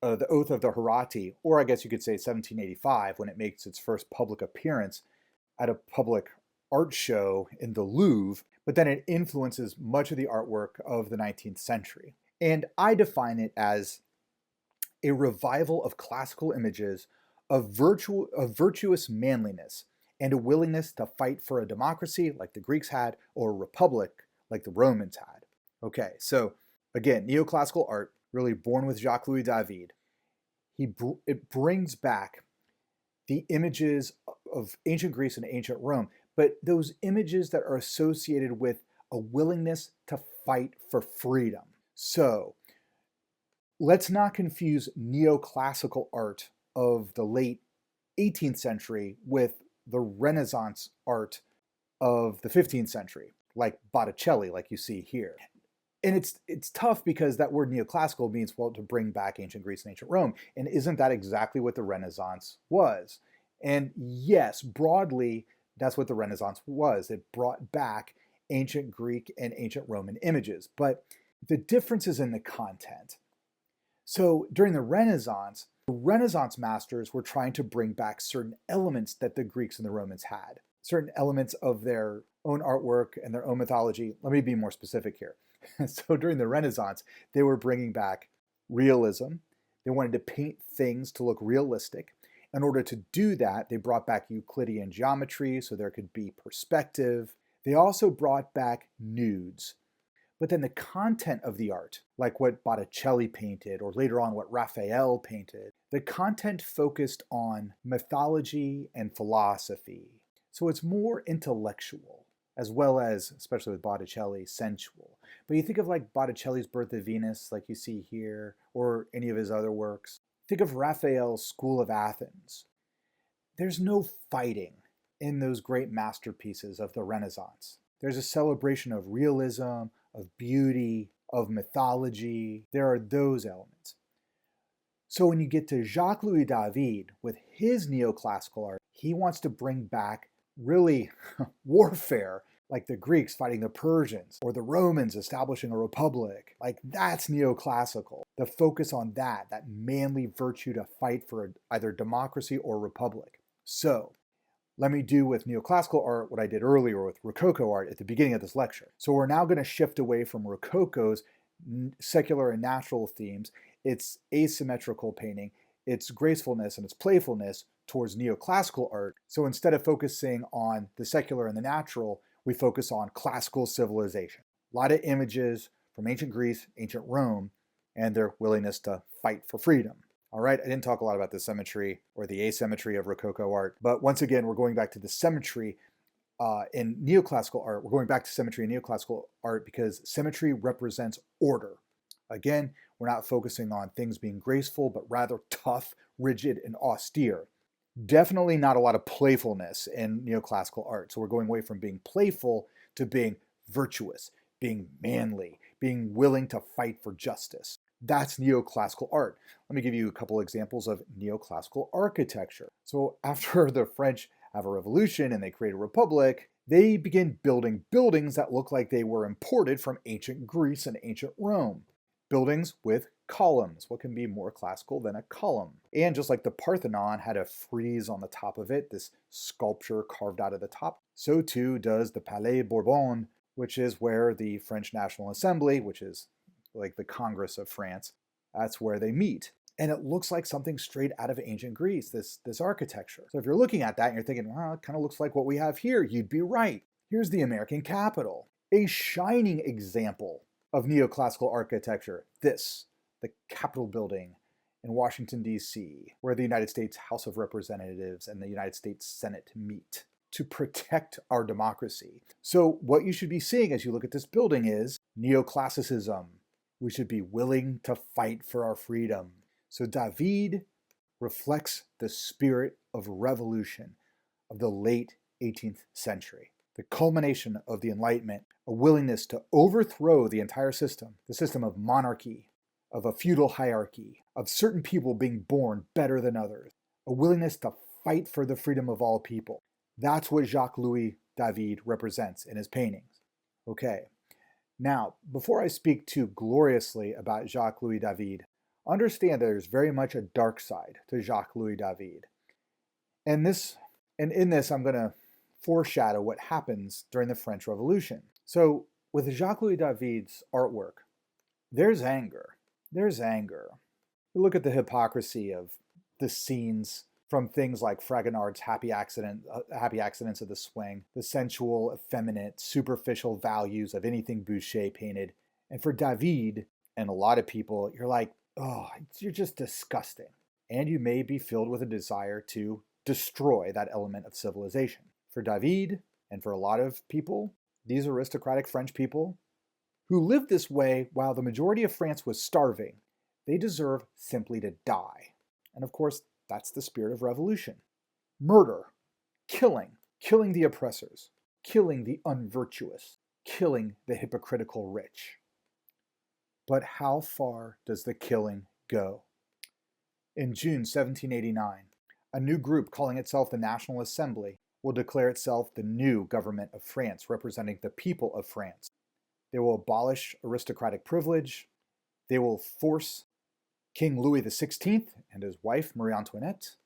the Oath of the Herati, or I guess you could say 1785 when it makes its first public appearance at a public art show in the Louvre, but then it influences much of the artwork of the 19th century. And I define it as a revival of classical images of virtuous manliness and a willingness to fight for a democracy like the Greeks had or a republic like the Romans had. Okay, so again, neoclassical art, really born with Jacques-Louis David. It brings back the images of ancient Greece and ancient Rome, but those images that are associated with a willingness to fight for freedom. So let's not confuse neoclassical art of the late 18th century with the Renaissance art of the 15th century, like Botticelli, like you see here. And it's tough because that word neoclassical means, well, to bring back ancient Greece and ancient Rome. And isn't that exactly what the Renaissance was? And yes, broadly, that's what the Renaissance was. It brought back ancient Greek and ancient Roman images. But the difference is in the content. So during the Renaissance masters were trying to bring back certain elements that the Greeks and the Romans had, certain elements of their own artwork and their own mythology. Let me be more specific here. So during the Renaissance, they were bringing back realism. They wanted to paint things to look realistic. In order to do that, they brought back Euclidean geometry so there could be perspective. They also brought back nudes. But then the content of the art, like what Botticelli painted or later on what Raphael painted, the content focused on mythology and philosophy. So it's more intellectual, as well as, especially with Botticelli, sensual. But you think of like Botticelli's Birth of Venus, like you see here, or any of his other works. Think of Raphael's School of Athens. There's no fighting in those great masterpieces of the Renaissance. There's a celebration of realism, of beauty, of mythology. There are those elements. So when you get to Jacques-Louis David with his neoclassical art, he wants to bring back really warfare, like the Greeks fighting the Persians or the Romans establishing a republic. Like that's neoclassical. The focus on that manly virtue to fight for either democracy or republic. So let me do with neoclassical art what I did earlier with Rococo art at the beginning of this lecture. So we're now going to shift away from Rococo's secular and natural themes, its asymmetrical painting, its gracefulness and its playfulness towards neoclassical art. So instead of focusing on the secular and the natural, we focus on classical civilization. A lot of images from ancient Greece, ancient Rome, and their willingness to fight for freedom. All right, I didn't talk a lot about the symmetry or the asymmetry of Rococo art, but once again, we're going back to the symmetry in neoclassical art. We're going back to symmetry in neoclassical art because symmetry represents order. Again, we're not focusing on things being graceful, but rather tough, rigid, and austere. Definitely not a lot of playfulness in neoclassical art. So we're going away from being playful to being virtuous, being manly, being willing to fight for justice. That's neoclassical art. Let me give you a couple examples of neoclassical architecture. So after the French have a revolution and they create a republic, they begin building buildings that look like they were imported from ancient Greece and ancient Rome. Buildings with columns. What can be more classical than a column? And just like the Parthenon had a frieze on the top of it, this sculpture carved out of the top, so too does the Palais Bourbon, which is where the French National Assembly, which is like the Congress of France, that's where they meet. And it looks like something straight out of ancient Greece, this architecture. So if you're looking at that and you're thinking, well, it kind of looks like what we have here, you'd be right. Here's the American Capitol, a shining example of neoclassical architecture. This, the Capitol building in Washington, D.C., where the United States House of Representatives and the United States Senate meet to protect our democracy. So what you should be seeing as you look at this building is neoclassicism. We should be willing to fight for our freedom. So David reflects the spirit of revolution of the late 18th century, the culmination of the Enlightenment, a willingness to overthrow the entire system, the system of monarchy, of a feudal hierarchy, of certain people being born better than others, a willingness to fight for the freedom of all people. That's what Jacques-Louis David represents in his paintings. Okay, now, before I speak too gloriously about Jacques-Louis David, understand there's very much a dark side to Jacques-Louis David. And in this, I'm going to foreshadow what happens during the French Revolution. So, with Jacques-Louis David's artwork, there's anger. There's anger. You look at the hypocrisy of the scenes from things like Fragonard's Happy Accidents of the Swing, the sensual, effeminate, superficial values of anything Boucher painted. And for David and a lot of people, you're like, oh, you're just disgusting. And you may be filled with a desire to destroy that element of civilization. For David, and for a lot of people, these aristocratic French people, who lived this way while the majority of France was starving, they deserve simply to die. And of course, that's the spirit of revolution. Murder, killing the oppressors, killing the unvirtuous, killing the hypocritical rich. But how far does the killing go? In June 1789, a new group calling itself the National Assembly will declare itself the new government of France, representing the people of France. They will abolish aristocratic privilege. They will force King Louis XVI and his wife, Marie Antoinette,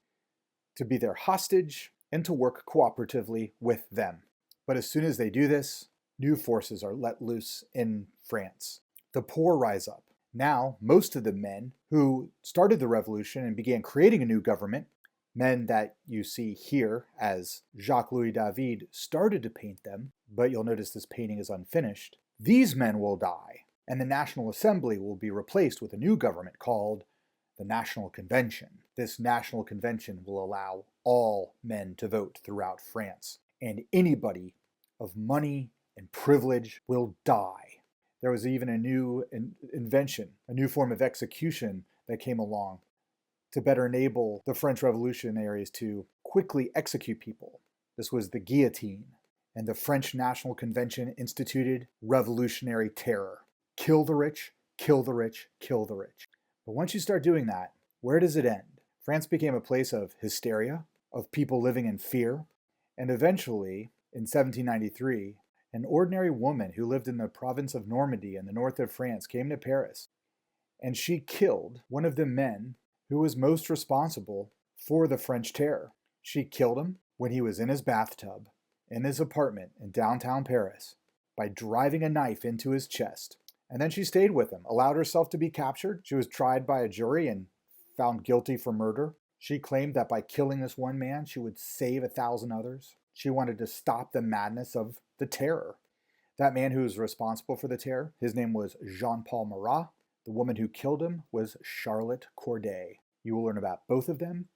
to be their hostage and to work cooperatively with them. But as soon as they do this, new forces are let loose in France. The poor rise up. Now, most of the men who started the revolution and began creating a new government, men that you see here as Jacques-Louis David started to paint them, but you'll notice this painting is unfinished, these men will die, and the National Assembly will be replaced with a new government called the National Convention. This National Convention will allow all men to vote throughout France, and anybody of money and privilege will die. There was even a new invention, a new form of execution that came along to better enable the French revolutionaries to quickly execute people. This was the guillotine, and the French National Convention instituted revolutionary terror. Kill the rich, kill the rich, kill the rich. But once you start doing that, where does it end? France became a place of hysteria, of people living in fear, and eventually, in 1793, an ordinary woman who lived in the province of Normandy in the north of France came to Paris, and she killed one of the men who was most responsible for the French terror. She killed him when he was in his bathtub, in his apartment in downtown Paris, by driving a knife into his chest. And then she stayed with him, allowed herself to be captured. She was tried by a jury and found guilty for murder. She claimed that by killing this one man, she would save 1,000 others. She wanted to stop the madness of the terror. That man who was responsible for the terror, his name was Jean-Paul Marat. The woman who killed him was Charlotte Corday. You will learn about both of them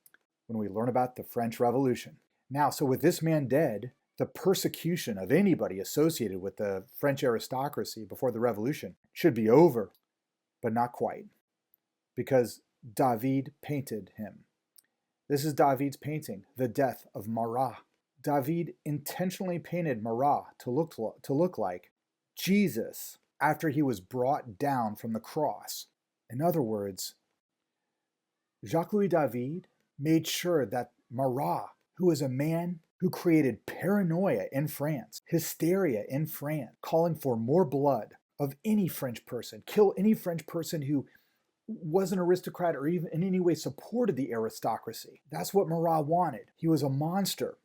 when we learn about the French Revolution. Now, so with this man dead, the persecution of anybody associated with the French aristocracy before the Revolution should be over, but not quite, because David painted him. This is David's painting, The Death of Marat. David intentionally painted Marat to look like Jesus after he was brought down from the cross. In other words, Jacques-Louis David made sure that Marat, who was a man who created paranoia in France, hysteria in France, calling for more blood of any French person, kill any French person who was an aristocrat or even in any way supported the aristocracy. That's what Marat wanted. He was a monster.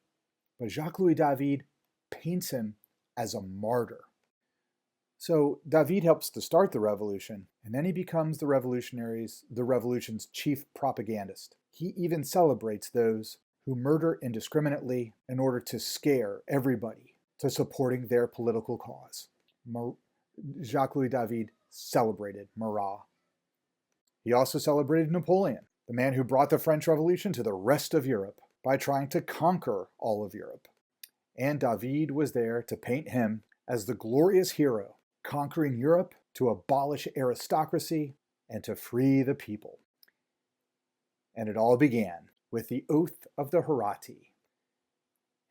But Jacques-Louis David paints him as a martyr. So David helps to start the revolution, and then he becomes the revolution's chief propagandist. He even celebrates those who murder indiscriminately in order to scare everybody to supporting their political cause. Jacques-Louis David celebrated Marat. He also celebrated Napoleon, the man who brought the French Revolution to the rest of Europe by trying to conquer all of Europe. And David was there to paint him as the glorious hero, conquering Europe to abolish aristocracy and to free the people. And it all began with the Oath of the Herati.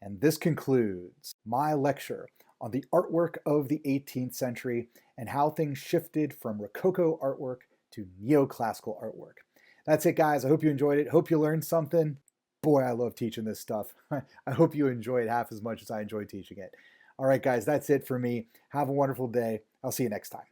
And this concludes my lecture on the artwork of the 18th century and how things shifted from Rococo artwork to Neoclassical artwork. That's it, guys. I hope you enjoyed it. Hope you learned something. Boy, I love teaching this stuff. I hope you enjoy it half as much as I enjoy teaching it. All right, guys, that's it for me. Have a wonderful day. I'll see you next time.